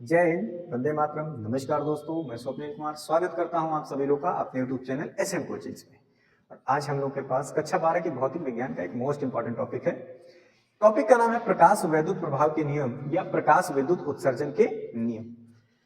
जय हिंद, वंदे मातरम। नमस्कार दोस्तों, मैं स्वप्निल कुमार स्वागत करता हूं आप सभी लोग का अपने यूट्यूब चैनल एसएम कोचिंग्स में। और आज हम लोग के पास कक्षा 12 की भौतिक विज्ञान का एक मोस्ट इंपॉर्टेंट टॉपिक है। टॉपिक का नाम है प्रकाश वैद्युत प्रभाव के नियम या प्रकाश विद्युत उत्सर्जन के नियम।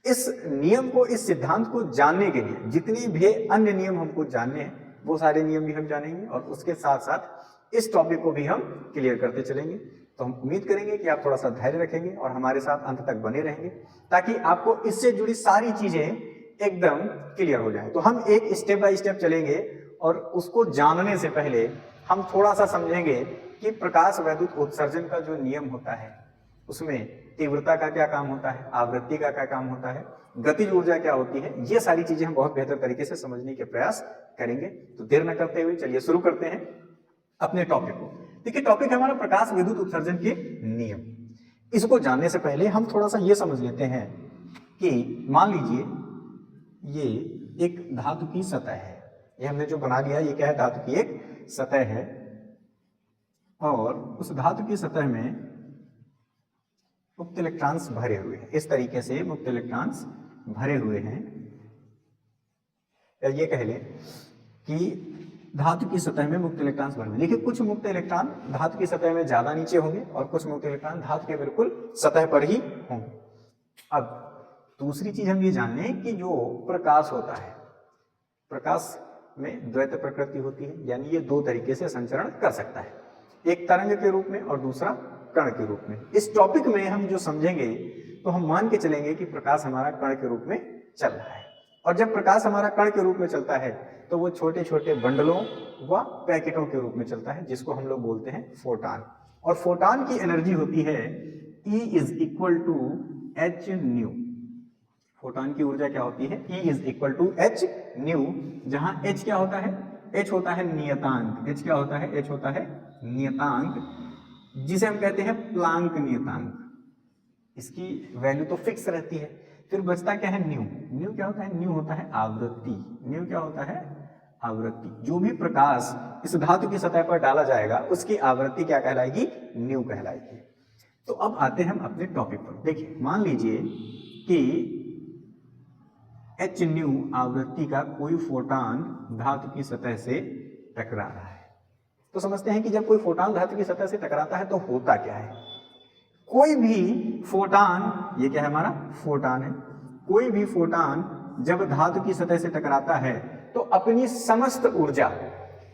इस नियम को, इस सिद्धांत को जानने के लिए जितनी भी अन्य नियम हमको जानने हैं वो सारे नियम भी हम जानेंगे और उसके साथ साथ इस टॉपिक को भी हम क्लियर करते चलेंगे। तो हम उम्मीद करेंगे कि आप थोड़ा सा धैर्य रखेंगे और हमारे साथ अंत तक बने रहेंगे ताकि आपको इससे जुड़ी सारी चीजें एकदम क्लियर हो जाए। तो हम एक स्टेप बाय स्टेप चलेंगे और उसको जानने से पहले हम थोड़ा सा समझेंगे कि प्रकाश वैद्युत उत्सर्जन का जो नियम होता है उसमें तीव्रता का क्या काम होता है, आवृत्ति का क्या काम होता है, गतिज ऊर्जा क्या होती है। ये सारी चीजें हम बहुत बेहतर तरीके से समझने के प्रयास करेंगे। तो देर न करते हुए चलिए शुरू करते हैं अपने टॉपिक को। देखिए, टॉपिक है हमारा प्रकाश विद्युत उत्सर्जन के नियम। इसको जानने से पहले हम थोड़ा सा ये समझ लेते हैं कि मान लीजिए ये एक धातु की सतह है। ये हमने जो बना लिया ये क्या है, धातु की एक सतह है और उस धातु की सतह में मुक्त इलेक्ट्रॉन्स भरे हुए हैं। इस तरीके से मुक्त इलेक्ट्रॉन्स भरे हुए हैं, या ये कह लें कि धातु की सतह में मुक्त इलेक्ट्रॉन्स भरे हुए। देखिए, कुछ मुक्त इलेक्ट्रॉन धातु की सतह में ज्यादा नीचे होंगे और कुछ मुक्त इलेक्ट्रॉन धातु के बिल्कुल सतह पर ही होंगे। अब दूसरी चीज हम ये जान लें कि जो प्रकाश होता है, प्रकाश में द्वैत प्रकृति होती है, यानी ये दो तरीके से संचरण कर सकता है, एक तरंग के रूप में और दूसरा कण के रूप में। इस टॉपिक में हम जो समझेंगे तो हम मान के चलेंगे कि प्रकाश हमारा कण के रूप में चल रहा है। और जब प्रकाश हमारा कण के रूप में चलता है तो वो छोटे छोटे बंडलों व पैकेटों के रूप में चलता है, जिसको हम लोग बोलते हैं फोटान। और फोटान की एनर्जी होती है E is equal to H nu. Photon की ऊर्जा क्या होती है, E is equal to H nu, जहां H क्या होता है, H होता है नियतांक। H क्या होता है, H होता है नियतांक, जिसे हम कहते हैं प्लांक नियतांक। इसकी वैल्यू तो फिक्स रहती है। फिर बचता क्या है, न्यू। न्यू क्या होता है, न्यू होता है आवृत्ति। न्यू क्या होता है, आवृत्ति। जो भी प्रकाश इस धातु की सतह पर डाला जाएगा उसकी आवृत्ति क्या कहलाएगी, न्यू कहलाएगी। तो अब आते हैं हम अपने टॉपिक पर। देखिए, मान लीजिए कि एच न्यू आवृत्ति का कोई फोटान धातु की सतह से टकरा रहा है। तो समझते हैं कि जब कोई फोटान धातु की सतह से टकराता है तो होता क्या है। कोई भी फोटान, ये क्या है हमारा फोटान है, कोई भी फोटान जब धातु की सतह से टकराता है तो अपनी समस्त ऊर्जा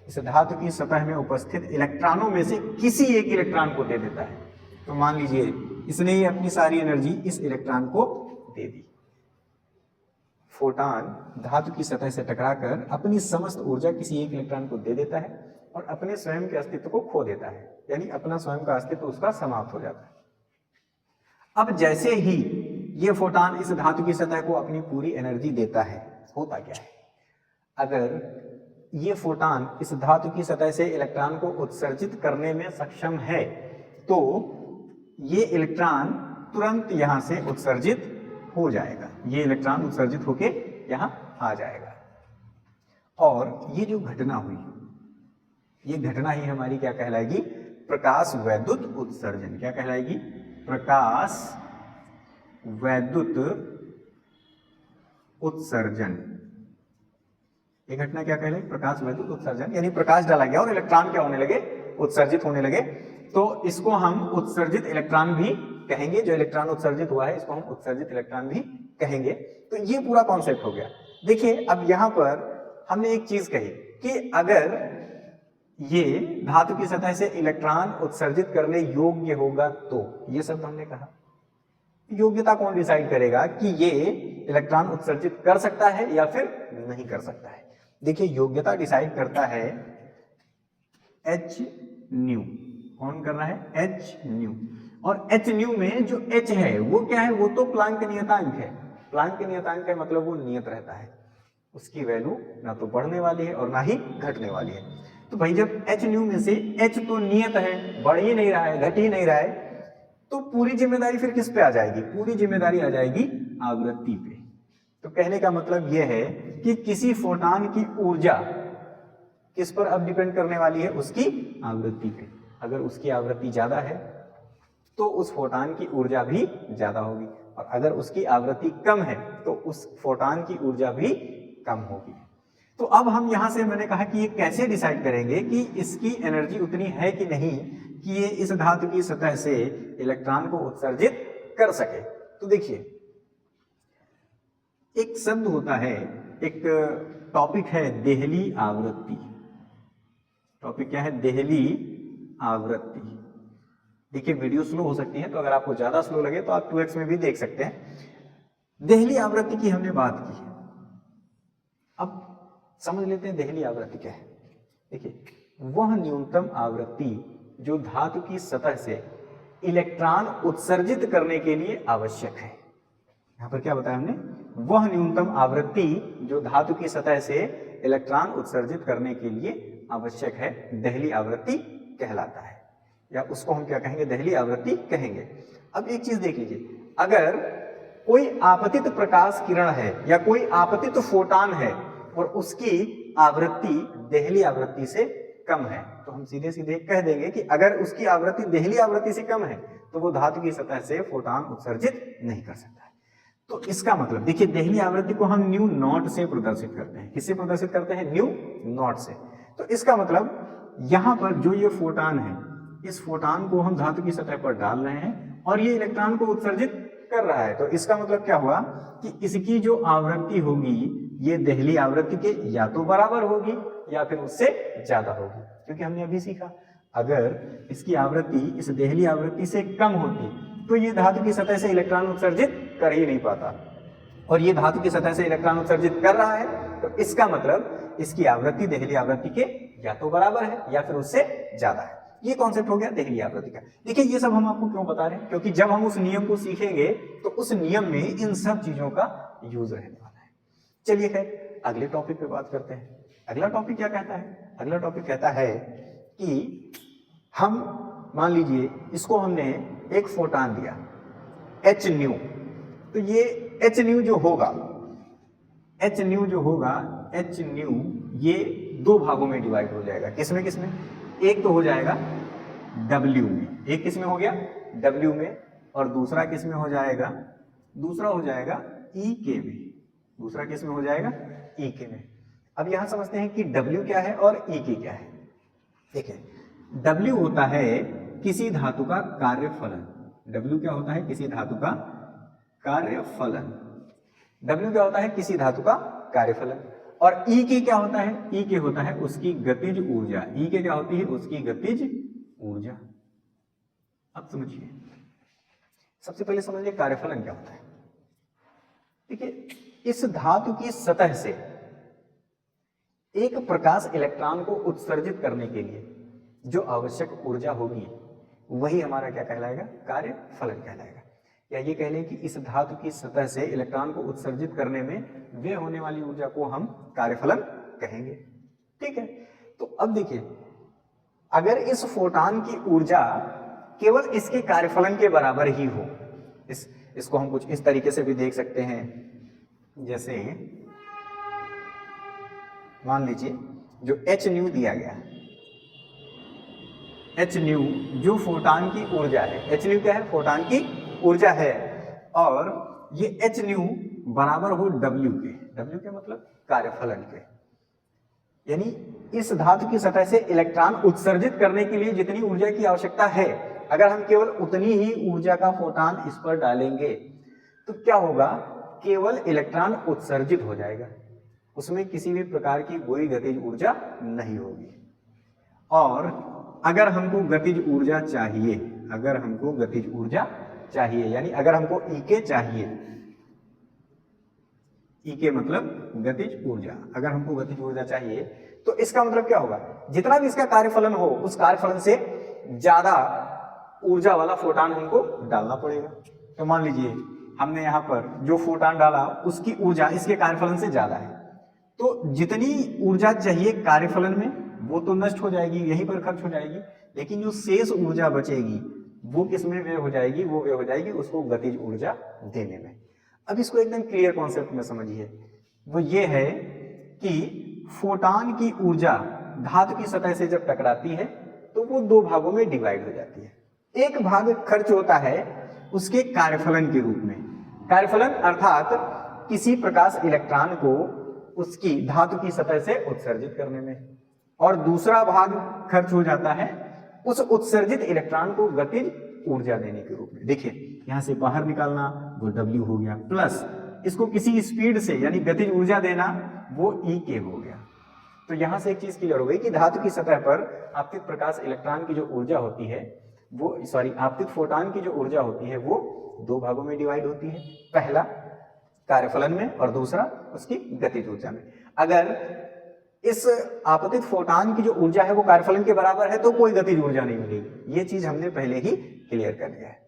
इस धातु की सतह में उपस्थित इलेक्ट्रॉनों में से किसी एक इलेक्ट्रॉन को दे देता है। तो मान लीजिए इसने ही अपनी सारी एनर्जी इस इलेक्ट्रॉन को दे दी। फोटान धातु की सतह से टकराकर अपनी समस्त ऊर्जा किसी एक इलेक्ट्रॉन को दे देता है और अपने स्वयं के अस्तित्व को खो देता है, यानी अपना स्वयं का अस्तित्व उसका समाप्त हो जाता है। अब जैसे ही ये फोटान इस धातु की सतह को अपनी पूरी एनर्जी देता है, होता क्या है, अगर ये फोटान इस धातु की सतह से इलेक्ट्रॉन को उत्सर्जित करने में सक्षम है तो ये इलेक्ट्रॉन तुरंत यहां से उत्सर्जित हो जाएगा। ये इलेक्ट्रॉन उत्सर्जित होके यहां आ जाएगा। और ये जो घटना हुई, ये घटना ही हमारी क्या कहलाएगी, प्रकाश वैद्युत उत्सर्जन। क्या कहलाएगी, प्रकाश वैद्युत उत्सर्जन। ये घटना क्या कहलाएगी, प्रकाश वैद्युत उत्सर्जन। यानी प्रकाश डाला गया और इलेक्ट्रॉन क्या होने लगे, उत्सर्जित होने लगे। तो इसको हम उत्सर्जित इलेक्ट्रॉन भी कहेंगे। जो इलेक्ट्रॉन उत्सर्जित हुआ है इसको हम उत्सर्जित इलेक्ट्रॉन भी कहेंगे। तो ये पूरा कॉन्सेप्ट हो गया। देखिए, अब यहां पर हमने एक चीज कही कि अगर ये धातु की सतह से इलेक्ट्रॉन उत्सर्जित करने योग्य होगा तो, ये शब्द हमने कहा। योग्यता कौन डिसाइड करेगा कि ये इलेक्ट्रॉन उत्सर्जित कर सकता है या फिर नहीं कर सकता है। देखिए, योग्यता डिसाइड करता है एच न्यू। कौन कर रहा है, एच न्यू। और एच न्यू में जो एच है वो क्या है, वो तो प्लांक नियतांक है। प्लांक नियतांक का मतलब वो नियत रहता है, उसकी वैल्यू ना तो बढ़ने वाली है और ना ही घटने वाली है। तो भाई जब एच न्यू में से एच तो नियत है, बढ़ ही नहीं रहा है, घट ही नहीं रहा है, तो पूरी जिम्मेदारी फिर किस पे आ जाएगी, पूरी जिम्मेदारी आ जाएगी आवृत्ति पे। तो कहने का मतलब यह है कि किसी फोटान की ऊर्जा किस पर अब डिपेंड करने वाली है, उसकी आवृत्ति पे। अगर उसकी आवृत्ति ज्यादा है तो उस फोटान की ऊर्जा भी ज्यादा होगी। और अगर उसकी आवृत्ति कम है तो उस फोटॉन की ऊर्जा भी कम होगी। तो अब हम यहां से मैंने कहा कि ये कैसे डिसाइड करेंगे कि इसकी एनर्जी उतनी है कि नहीं कि ये इस धातु की सतह से इलेक्ट्रॉन को उत्सर्जित कर सके। तो देखिए, एक शब्द होता है, एक टॉपिक है देहली आवृत्ति। टॉपिक क्या है? देहली आवृत्ति। देखिए, वीडियो स्लो हो सकती है, तो अगर आपको ज्यादा स्लो लगे तो आप 2x में भी देख सकते हैं। देहली आवृत्ति की हमने बात की है, अब समझ लेते हैं देहली आवृत्ति क्या है। देखिए, वह न्यूनतम आवृत्ति जो धातु की सतह से इलेक्ट्रॉन उत्सर्जित करने के लिए आवश्यक है। यहां पर क्या बताया हमने? वह न्यूनतम आवृत्ति जो धातु की सतह से इलेक्ट्रॉन उत्सर्जित करने के लिए आवश्यक है, देहली आवृत्ति कहलाता है, या उसको हम क्या कहेंगे? देहली आवृत्ति कहेंगे। अब एक चीज देख लीजिए, अगर कोई आपतित प्रकाश किरण है या कोई आपतित फोटॉन है और उसकी आवृत्ति देहली आवृत्ति से कम है, तो हम सीधे सीधे कह देंगे कि अगर उसकी आवृत्ति देहली आवृत्ति से कम है तो वो धातु की सतह से फोटॉन उत्सर्जित नहीं कर सकता है। तो इसका मतलब देखिए, देहली आवृत्ति को हम न्यू नॉट से प्रदर्शित करते हैं। किससे प्रदर्शित करते हैं? न्यू नॉट से। तो इसका मतलब यहां पर जो ये फोटॉन है, इस फोटॉन को हम धातु की सतह पर डाल रहे हैं और ये इलेक्ट्रॉन को उत्सर्जित कर रहा है। तो इसका मतलब क्या हुआ कि इसकी जो आवृत्ति होगी ये देहली आवृत्ति के या तो बराबर होगी या फिर उससे ज्यादा होगी, क्योंकि हमने अभी सीखा अगर इसकी आवृत्ति इस देहली आवृत्ति से कम होती तो ये धातु की सतह से इलेक्ट्रॉन उत्सर्जित कर ही नहीं पाता, और ये धातु की सतह से इलेक्ट्रॉन उत्सर्जित कर रहा है, तो इसका मतलब इसकी आवृत्ति देहली आवृत्ति के या तो बराबर है या फिर उससे ज्यादा है। ये कॉन्सेप्ट हो गया देहली आवृत्ति का। देखिए, ये सब हम आपको क्यों बता रहे हैं? क्योंकि जब हम उस नियम को सीखेंगे तो उस नियम में इन सब चीजों का यूज रहने वाला है। चलिए खैर, अगले टॉपिक पे बात करते हैं। अगला टॉपिक क्या कहता है? अगला टॉपिक कहता है कि हम मान लीजिए इसको हमने एक फोटॉन दिया h न्यू, तो ये h न्यू जो होगा, h न्यू जो होगा, h न्यू ये दो भागों में डिवाइड हो जाएगा। किसमें किसमें? एक तो हो जाएगा W में, एक किसमें हो गया? W में, और दूसरा किसमें हो जाएगा? दूसरा हो जाएगा EK में। दूसरा किसमें हो जाएगा? EK में। अब यहां समझते हैं कि W क्या है और EK क्या है। देखिए, W होता है किसी धातु का कार्यफलन। W क्या होता है? किसी धातु का कार्यफलन। W क्या होता है? किसी धातु का कार्यफलन। और EK क्या होता है? EK होता है उसकी गतिज ऊर्जा। EK क्या होती है? उसकी गतिज ऊर्जा। अब समझिए, सबसे पहले समझिए कार्यफलन क्या होता है। देखिए, इस धातु की सतह से एक प्रकाश इलेक्ट्रॉन को उत्सर्जित करने के लिए जो आवश्यक ऊर्जा होगी वही हमारा क्या कहलाएगा? कार्यफलन कहलाएगा। या ये कह लें कि इस धातु की सतह से इलेक्ट्रॉन को उत्सर्जित करने में व्यय होने वाली ऊर्जा को हम कार्यफलन कहेंगे। ठीक है, तो अब देखिए, अगर इस फोटॉन की ऊर्जा केवल इसके कार्यफलन के बराबर ही हो, इसको हम कुछ इस तरीके से भी देख सकते हैं। जैसे मान लीजिए जो h न्यू दिया गया, h न्यू जो फोटॉन की ऊर्जा है, h न्यू क्या है? फोटॉन की ऊर्जा है, और ये h न्यू बराबर हो W के। W के मतलब कार्यफलन के, यानी इस धातु की सतह से इलेक्ट्रॉन उत्सर्जित करने के लिए जितनी ऊर्जा की आवश्यकता है, अगर हम केवल उतनी ही ऊर्जा का फोटॉन इस पर डालेंगे तो क्या होगा? केवल इलेक्ट्रॉन उत्सर्जित हो जाएगा, उसमें किसी भी प्रकार की कोई गतिज ऊर्जा नहीं होगी। और अगर हमको गतिज ऊर्जा चाहिए, अगर हमको गतिज ऊर्जा चाहिए, यानी अगर हमको EK चाहिए, EK मतलब गतिज ऊर्जा, अगर हमको गतिज ऊर्जा चाहिए तो इसका मतलब क्या होगा? जितना भी इसका कार्यफलन हो, उस कार्यफलन से ज्यादा ऊर्जा वाला फोटॉन हमको डालना पड़ेगा। तो मान लीजिए हमने यहाँ पर जो फोटॉन डाला उसकी ऊर्जा इसके कार्यफलन से ज्यादा है, तो जितनी ऊर्जा चाहिए कार्यफलन में वो तो नष्ट हो जाएगी, यहीं पर खर्च हो जाएगी, लेकिन जो शेष ऊर्जा बचेगी वो किसमें व्यय हो जाएगी? वो व्यय हो जाएगी उसको गतिज ऊर्जा देने में। अब इसको एकदम क्लियर कॉन्सेप्ट में समझिए, वो ये है कि फोटॉन की ऊर्जा धातु की सतह से जब टकराती है तो वो दो भागों में डिवाइड हो जाती है। एक भाग खर्च होता है उसके कार्यफलन के रूप में, कार्यफलन अर्थात किसी प्रकाश इलेक्ट्रॉन को उसकी धातु की सतह से उत्सर्जित करने में, और दूसरा भाग खर्च हो जाता है उस उत्सर्जित इलेक्ट्रॉन को गतिज ऊर्जा देने के रूप में। देखिए यहां से बाहर निकालना वो W हो गया, प्लस इसको किसी स्पीड से यानी गतिज ऊर्जा देना वो E हो गया। तो यहां से एक चीज क्लियर हो गई कि धातु की सतह पर आपतित प्रकाश इलेक्ट्रॉन की जो ऊर्जा होती है वो आपतित फोटॉन की जो ऊर्जा होती है वो दो भागों में डिवाइड होती है, पहला कार्यफलन में और दूसरा उसकी गतिज ऊर्जा में। अगर इस आपतित फोटॉन की जो ऊर्जा है वो कार्यफलन के बराबर है तो कोई गतिज ऊर्जा नहीं मिलेगी। ये चीज हमने पहले ही क्लियर कर लिया है।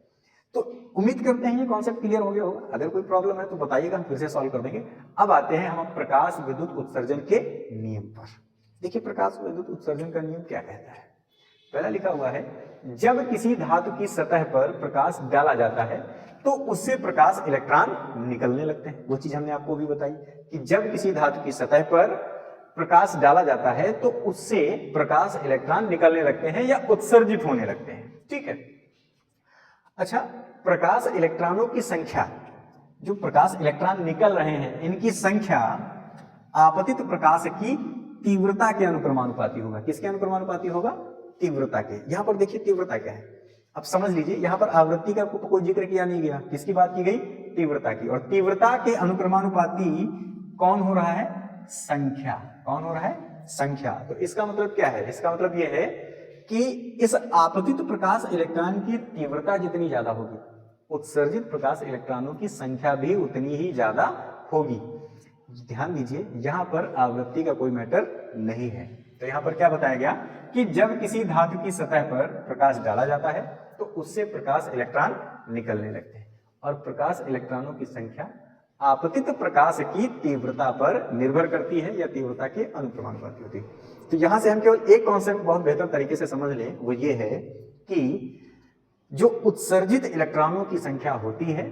तो उम्मीद करते हैं ये कॉन्सेप्ट क्लियर हो गया होगा। अगर कोई प्रॉब्लम है तो बताइएगा, हम फिर से सॉल्व कर देंगे। अब आते हैं हम प्रकाश विद्युत उत्सर्जन के नियम पर। देखिए प्रकाश विद्युत उत्सर्जन का नियम क्या कहता है। पहला लिखा हुआ है, जब किसी धातु की सतह पर प्रकाश डाला जाता है तो उससे प्रकाश इलेक्ट्रॉन निकलने लगते हैं। वो चीज हमने आपको भी बताई कि जब किसी धातु की सतह पर प्रकाश डाला जाता है तो उससे प्रकाश इलेक्ट्रॉन निकलने लगते हैं या उत्सर्जित होने लगते हैं। ठीक है। अच्छा, प्रकाश इलेक्ट्रॉनों की संख्या, जो प्रकाश इलेक्ट्रॉन निकल रहे हैं इनकी संख्या आपतित प्रकाश की तीव्रता के अनुक्रमानुपाती होगा। किसके अनुक्रमानुपाती होगा? तीव्रता के। यहां पर देखिए तीव्रता क्या है, अब समझ लीजिए। यहां पर आवृत्ति का तो कोई जिक्र किया नहीं गया, किसकी बात की गई? तीव्रता की। और तीव्रता के अनुक्रमानुपाती कौन हो रहा है? संख्या। कौन हो रहा है? संख्या। तो इसका मतलब क्या है? इसका मतलब यह है कि इस आपतित प्रकाश इलेक्ट्रॉन की तीव्रता जितनी ज्यादा होगी उत्सर्जित प्रकाश इलेक्ट्रॉनों की संख्या भी उतनी ही ज्यादा होगी। ध्यान दीजिए यहां पर आवृत्ति का कोई मैटर नहीं है। तो यहां पर क्या बताया गया कि जब किसी धातु की सतह पर प्रकाश डाला जाता है तो उससे प्रकाश इलेक्ट्रॉन निकलने लगते हैं, और प्रकाश इलेक्ट्रॉनों की संख्या आपतित प्रकाश की तीव्रता पर निर्भर करती है या तीव्रता के अनुक्रमानुपाती होती है। तो यहां से हम केवल एक कॉन्सेप्ट बहुत बेहतर तरीके से समझ लें, वो ये है कि जो उत्सर्जित इलेक्ट्रॉनों की संख्या होती है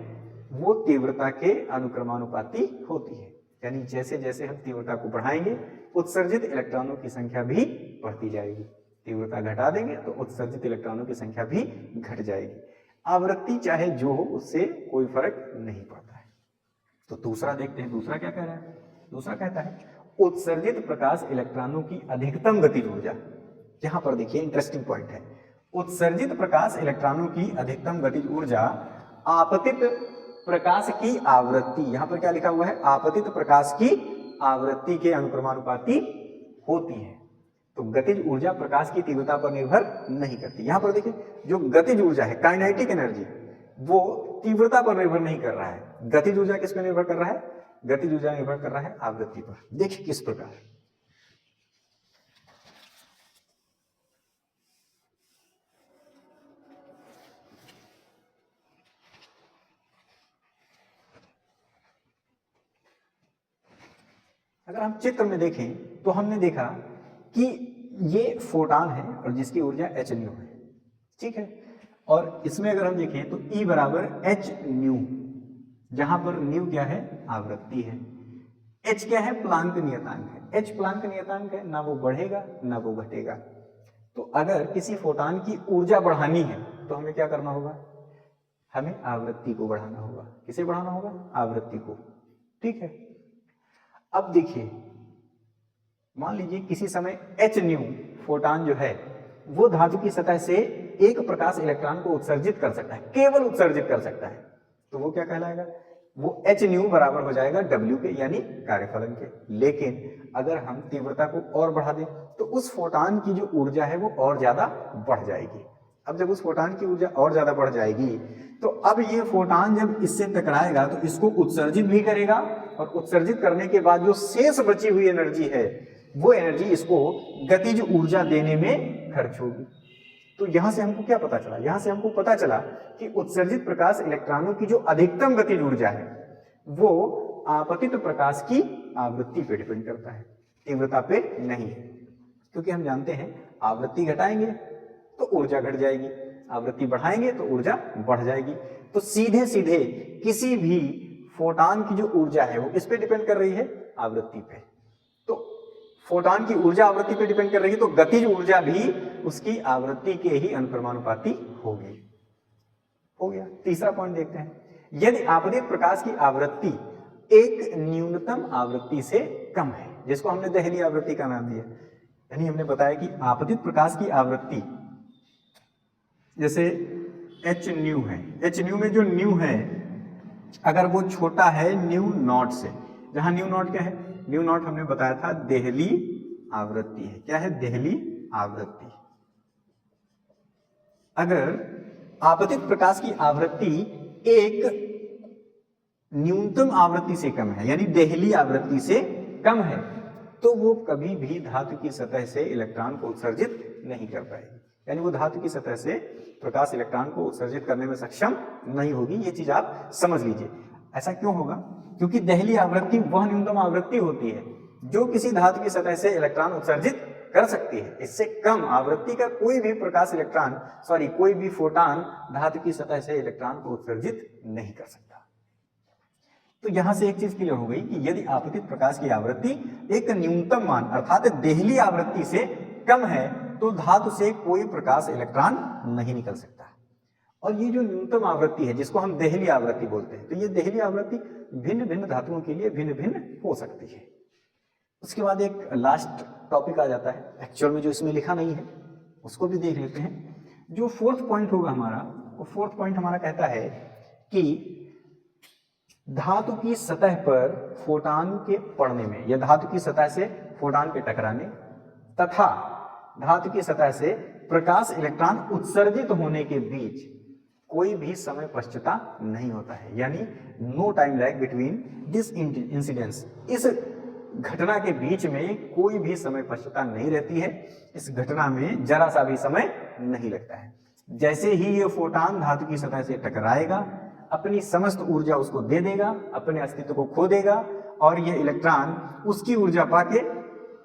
वो तीव्रता के अनुक्रमानुपाती होती है। यानी जैसे जैसे हम तीव्रता को बढ़ाएंगे उत्सर्जित इलेक्ट्रॉनों की संख्या भी बढ़ती जाएगी। तीव्रता घटा देंगे तो उत्सर्जित इलेक्ट्रॉनों की संख्या भी घट जाएगी। आवृत्ति चाहे जो हो उससे कोई फर्क नहीं पड़ता है। तो दूसरा देखते हैं, दूसरा क्या कह रहा है? दूसरा कहता है उत्सर्जित प्रकाश इलेक्ट्रॉनों की अधिकतम गतिज ऊर्जा। यहां पर देखिए इंटरेस्टिंग पॉइंट है, उत्सर्जित प्रकाश इलेक्ट्रॉनों की अधिकतम गतिज ऊर्जा आपतित प्रकाश की आवृत्ति, यहां पर क्या लिखा हुआ है? आपतित प्रकाश की आवृत्ति के अनुक्रमानुपाती होती है। तो गतिज ऊर्जा प्रकाश की तीव्रता पर निर्भर नहीं करती। यहां पर देखिए जो गतिज ऊर्जा है काइनेटिक एनर्जी वो तीव्रता पर निर्भर नहीं कर रहा है। गतिज ऊर्जा किस पर निर्भर कर रहा है? गतिज ऊर्जा निर्भर कर रहा है आवृत्ति पर। देखिए किस प्रकार। अगर हम चित्र में देखें तो हमने देखा कि ये फोटॉन है और जिसकी ऊर्जा h न्यू है। ठीक है। और इसमें अगर हम देखें तो E बराबर h न्यू, जहां पर न्यू क्या है? आवृत्ति है। h क्या है? प्लांक नियतांक है। h प्लांक नियतांक है, ना वो बढ़ेगा ना वो घटेगा। तो अगर किसी फोटॉन की ऊर्जा बढ़ानी है तो हमें क्या करना होगा? हमें आवृत्ति को बढ़ाना होगा। किसे बढ़ाना होगा? आवृत्ति को। ठीक है। अब देखिए मान लीजिए किसी समय h न्यू फोटॉन जो है वो धातु की सतह से एक प्रकाश इलेक्ट्रॉन को उत्सर्जित कर सकता है, केवल उत्सर्जित कर सकता है। तो वो क्या कहलाएगा? वो h न्यू बराबर हो जाएगा W के यानी कार्यफलन के। लेकिन अगर हम तीव्रता को और बढ़ा दें तो उस फोटॉन की जो ऊर्जा है वो और ज्यादा बढ़ जाएगी। अब जब उस फोटॉन की ऊर्जा और ज्यादा बढ़ जाएगी तो अब ये फोटॉन जब इससे टकराएगा तो इसको उत्सर्जित भी करेगा, और उत्सर्जित करने के बाद जो शेष बची हुई एनर्जी है वो एनर्जी इसको गतिज ऊर्जा देने में खर्च होगी। तो यहां से हमको क्या पता चला? यहां से हमको पता चला कि उत्सर्जित प्रकाश इलेक्ट्रॉनों की जो अधिकतम गतिज ऊर्जा है वो आपतित प्रकाश की आवृत्ति पे डिपेंड करता है, तीव्रता पे नहीं। क्योंकि हम जानते हैं आवृत्ति घटाएंगे तो ऊर्जा घट जाएगी, आवृत्ति बढ़ाएंगे तो ऊर्जा बढ़ जाएगी। तो सीधे सीधे किसी भी फोटॉन की जो ऊर्जा है वो किस पे डिपेंड कर रही है? आवृत्ति पे। तो फोटॉन की ऊर्जा आवृत्ति पे डिपेंड कर रही है तो गतिज ऊर्जा भी उसकी आवृत्ति के ही अनुक्रमानुपाती होगी। हो गया। तीसरा पॉइंट देखते हैं, यदि आपतित प्रकाश की आवृत्ति एक न्यूनतम आवृत्ति से कम है, जिसको हमने देहली आवृत्ति का नाम दिया। यानी हमने बताया कि आपतित प्रकाश की आवृत्ति जैसे एच न्यू है, एच न्यू में जो न्यू है अगर वो छोटा है न्यू नॉट से, जहां न्यू नॉट क्या है, न्यू नॉट हमने बताया था देहली आवृत्ति है। क्या है? देहली आवृत्ति। अगर आपतित प्रकाश की आवृत्ति एक न्यूनतम आवृत्ति से कम है, यानी देहली आवृत्ति से कम है, तो वो कभी भी धातु की सतह से इलेक्ट्रॉन को उत्सर्जित नहीं कर पाएगी। यानी वो धातु की सतह से प्रकाश इलेक्ट्रॉन को उत्सर्जित करने में सक्षम नहीं होगी। ये चीज आप समझ लीजिए। ऐसा क्यों होगा? क्योंकि देहली आवृत्ति वह न्यूनतम आवृत्ति होती है जो किसी धातु की सतह से इलेक्ट्रॉन उत्सर्जित कर सकती है। इससे कम आवृत्ति का कोई भी प्रकाश इलेक्ट्रॉन कोई भी फोटॉन धातु की सतह से इलेक्ट्रॉन को उत्सर्जित नहीं कर सकता। तो यहां से एक चीज क्लियर हो गई कि यदि आपतित प्रकाश की आवृत्ति एक न्यूनतम मान अर्थात देहली आवृत्ति से कम है तो धातु से कोई प्रकाश इलेक्ट्रॉन नहीं निकल सकता। और ये जो न्यूनतम आवृत्ति है जिसको हम देहली आवृत्ति बोलते हैं, तो ये देहली आवृत्ति भिन्न भिन्न धातुओं के लिए भिन्न भिन्न हो सकती है। उसके बाद एक लास्ट टॉपिक आ जाता है, एक्चुअल में जो इसमें लिखा नहीं है उसको भी देख लेते हैं। जो फोर्थ पॉइंट होगा हमारा, वो फोर्थ पॉइंट हमारा कहता है कि धातु की सतह पर फोटॉन के पड़ने में या धातु की सतह से फोटॉन के टकराने तथा धातु की सतह से प्रकाश इलेक्ट्रॉन उत्सर्जित होने के बीच कोई भी समय पश्चता नहीं होता है। यानी no time lag between this incidence, इस घटना के बीच में कोई भी समय पश्चता नहीं रहती है। इस घटना में जरा सा भी समय नहीं लगता है। जैसे ही ये फोटॉन धातु की सतह से टकराएगा, अपनी समस्त ऊर्जा उसको दे देगा, अपने अस्तित्व को खो देगा और ये इलेक्ट्रॉन उसकी ऊर्जा पाके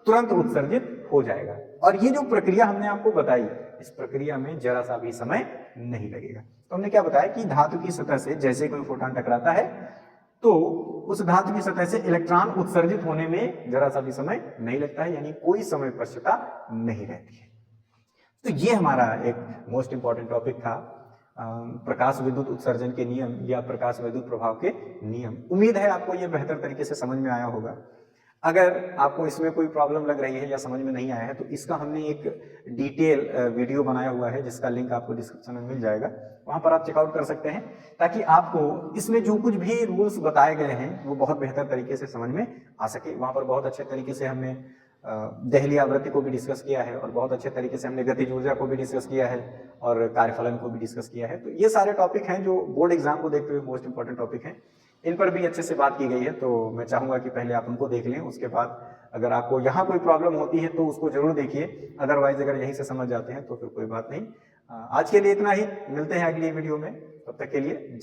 तुरंत उत्सर्जित हो जाएगा। और ये जो प्रक्रिया हमने आपको बताई, इस प्रक्रिया में जरा सा भी समय नहीं लगेगा। तो हमने क्या बताया कि धातु की सतह से जैसे कोई फोटॉन टकराता है तो उस धातु की सतह से इलेक्ट्रॉन उत्सर्जित होने में जरा सा भी समय नहीं लगता है, यानी कोई समय पश्चता नहीं रहती है। तो ये हमारा एक मोस्ट इंपॉर्टेंट टॉपिक था, प्रकाश विद्युत उत्सर्जन के नियम या प्रकाश विद्युत प्रभाव के नियम। उम्मीद है आपको ये बेहतर तरीके से समझ में आया होगा। अगर आपको इसमें कोई प्रॉब्लम लग रही है या समझ में नहीं आया है तो इसका हमने एक डिटेल वीडियो बनाया हुआ है जिसका लिंक आपको डिस्क्रिप्शन में मिल जाएगा, वहां पर आप चेकआउट कर सकते हैं, ताकि आपको इसमें जो कुछ भी रूल्स बताए गए हैं वो बहुत बेहतर तरीके से समझ में आ सके। वहां पर बहुत अच्छे तरीके से हमने देहली आवृत्ति को भी डिस्कस किया है और बहुत अच्छे तरीके से हमने गतिज ऊर्जा को भी डिस्कस किया है और कार्यफलन को भी डिस्कस किया है। तो ये सारे टॉपिक हैं जो बोर्ड एग्जाम को देखते हुए मोस्ट इंपॉर्टेंट टॉपिक हैं। इन पर भी अच्छे से बात की गई है, तो मैं चाहूंगा कि पहले आप उनको देख लें। उसके बाद अगर आपको यहाँ कोई प्रॉब्लम होती है तो उसको जरूर देखिए, अदरवाइज अगर यहीं से समझ जाते हैं तो फिर कोई बात नहीं। आज के लिए इतना ही, मिलते हैं अगली वीडियो में, तब तक के लिए।